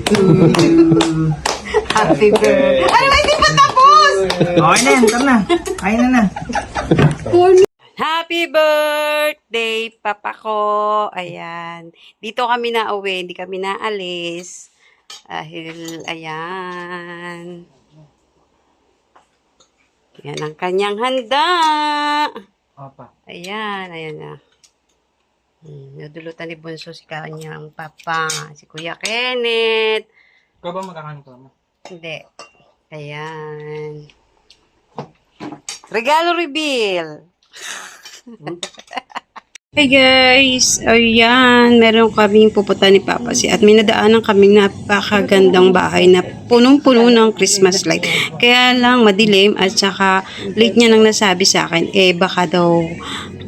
to you. Happy birthday. Ano ba, hindi pa tapos? Okay na yan, tara na. Kain na. Happy birthday, papa ko. Ayan. Dito kami na uwi, hindi kami naalis. Dahil, ayan. Yan ang kanyang handa. Opa. Ayan, ayan na. Nadulutan ni Bunso si kanyang papa, si Kuya Kenneth. Ikaw ba magkakain ko mo? Hindi. Ayan. Regalo reveal. Hey guys, ayan, meron kaming pupunta ni Papa si at may nadaanan kaming napakagandang bahay na punong-puno ng Christmas light. Kaya lang madilim at saka late niya nang nasabi sa akin, baka daw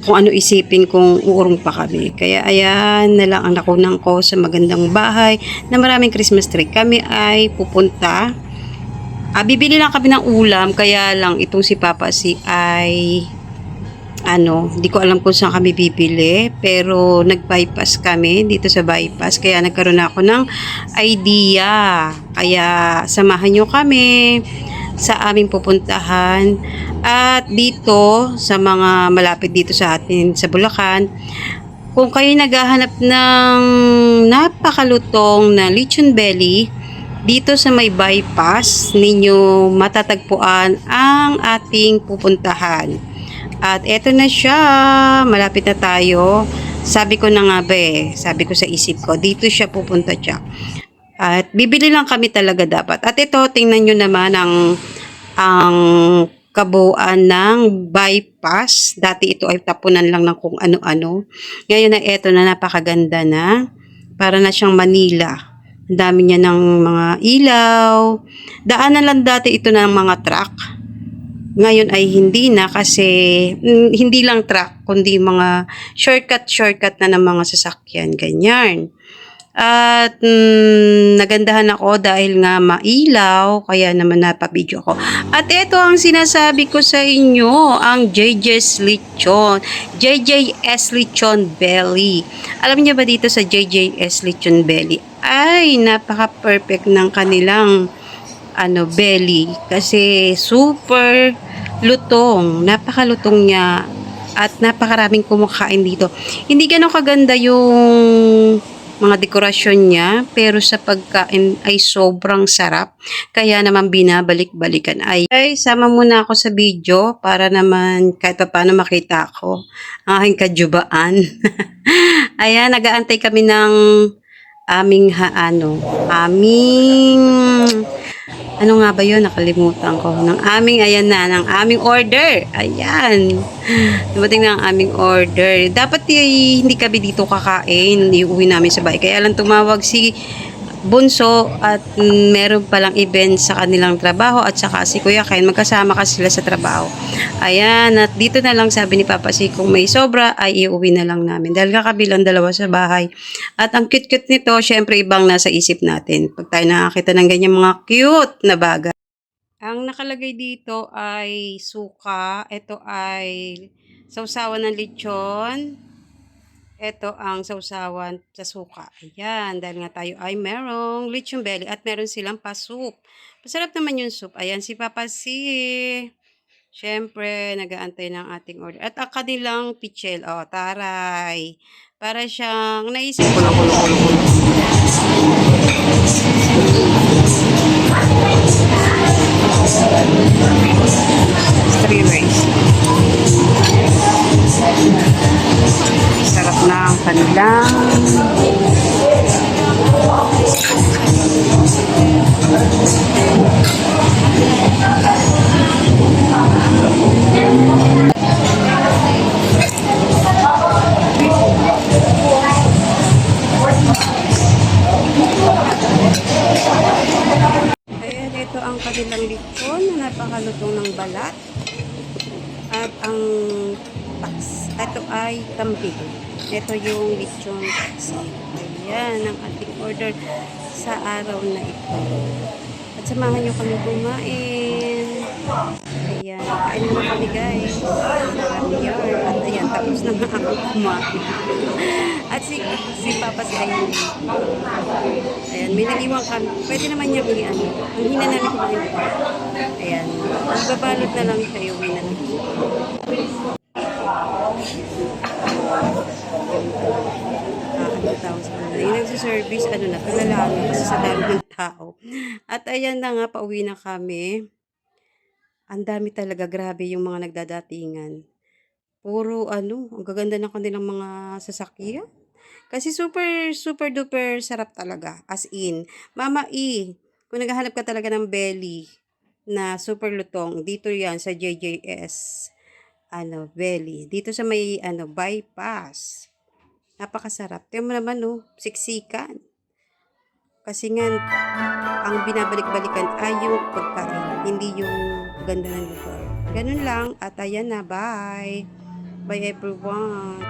kung ano isipin kung uurong pa kami. Kaya ayan na lang ang nakunan ko sa magandang bahay na maraming Christmas tree. Kami ay pupunta. Bibili lang kami ng ulam, kaya lang itong si Papa si ay di ko alam kung saan kami bibili, pero nag-bypass kami dito sa bypass, kaya nagkaroon ako ng idea. Kaya samahan nyo kami sa aming pupuntahan. At dito sa mga malapit dito sa atin sa Bulacan, kung kayo naghahanap ng napakalutong na lechon belly, dito sa may bypass ninyo matatagpuan ang ating pupuntahan. At eto na siya, malapit na tayo. Sabi ko na nga sabi ko sa isip ko, dito siya pupunta siya. At bibili lang kami talaga dapat. At ito, tingnan nyo naman ang kabuuan ng bypass. Dati ito ay tapunan lang ng kung ano-ano. Ngayon na eto na, napakaganda na. Para na siyang Manila. Ang dami niya ng mga ilaw. Daanan lang dati ito ng mga truck. Ngayon ay hindi na kasi hindi lang truck kundi mga shortcut na ng mga sasakyan, ganyan. At nagandahan ako dahil nga mailaw, kaya naman napabidyo ko. At ito ang sinasabi ko sa inyo, ang JJ's Lechon. JJ's Lechon Belly. Alam niyo ba dito sa JJ's Lechon Belly ay napaka-perfect ng kanilang belly kasi super lutong, napakalutong niya at napakaraming kumakain dito. Hindi ganun kaganda yung mga dekorasyon niya, pero sa pagkain ay sobrang sarap, kaya naman binabalik-balikan. Ay sama muna ako sa video para naman kahit pa paano makita ako ang aking kajubaan. Ayan, nag-aantay kami ng ano nga ba yun? Nakalimutan ko. Ayan na, ng aming order. Ayan. Dumating na ang aming order. Dapat hindi kami dito kakain. Iuwi namin sa bahay. Kaya lang tumawag si Bunso at meron palang event sa kanilang trabaho at saka si Kuya Ken. Magkasama kasi sila sa trabaho. Ayan. At dito na lang sabi ni Papa si kung may sobra ay iuwi na lang namin. Dahil kakabilang dalawa sa bahay. At ang cute-cute nito, syempre ibang nasa isip natin. Pag tayo nakakita ng ganyan mga cute na bagay. Ang nakalagay dito ay suka. Ito ay sausawan ng lechon. Ito ang sausawan sa suka. Ayan, dahil nga tayo ay merong lechon belly at meron silang pa-soup. Masarap naman yung soup. Ayan, si Papa si. Siyempre, nag-aantay ng ating order. At ang kanilang pichel. Taray. Para siyang naisip ko lang. Three ways. Sarap na ang kanilang ayan, ito ang kanilang lechon na napakalutong ng balat. At ang ito ay kambing. Ito yung lechon paksi. Ayan ang ating order sa araw na ito. At samahan nyo kami kumain. Ayan, kain na kami guys. Ayan, at ayan, tapos na nga ako kumain. At si Papa si Ayun. Ayan, may nag-iwan kami. Pwede naman niya ano. Ang hina namin kumain. Ayan, magbabalot na lang siya, uwi na lang. Ano tawag sa kanila. Yung nagsiservice, ano na, tulala na kasi sa dami ng tao. At ayan na nga, pauwi na kami. Ang dami talaga, grabe yung mga nagdadatingan. Puro ano, ang gaganda ng kanilang mga sasakyan. Kasi super, super duper sarap talaga. As in, Mama E, kung naghahanap ka talaga ng belly na super lutong, dito yan sa JJS, ano, belly. Dito sa may, ano, bypass. Napakasarap. Tingnan mo naman, no, siksikan. Kasi nga, ang binabalik-balikan ay yung pagkain, hindi yung ganda ng lugar. Ganun lang. At ayan na, bye. Bye everyone.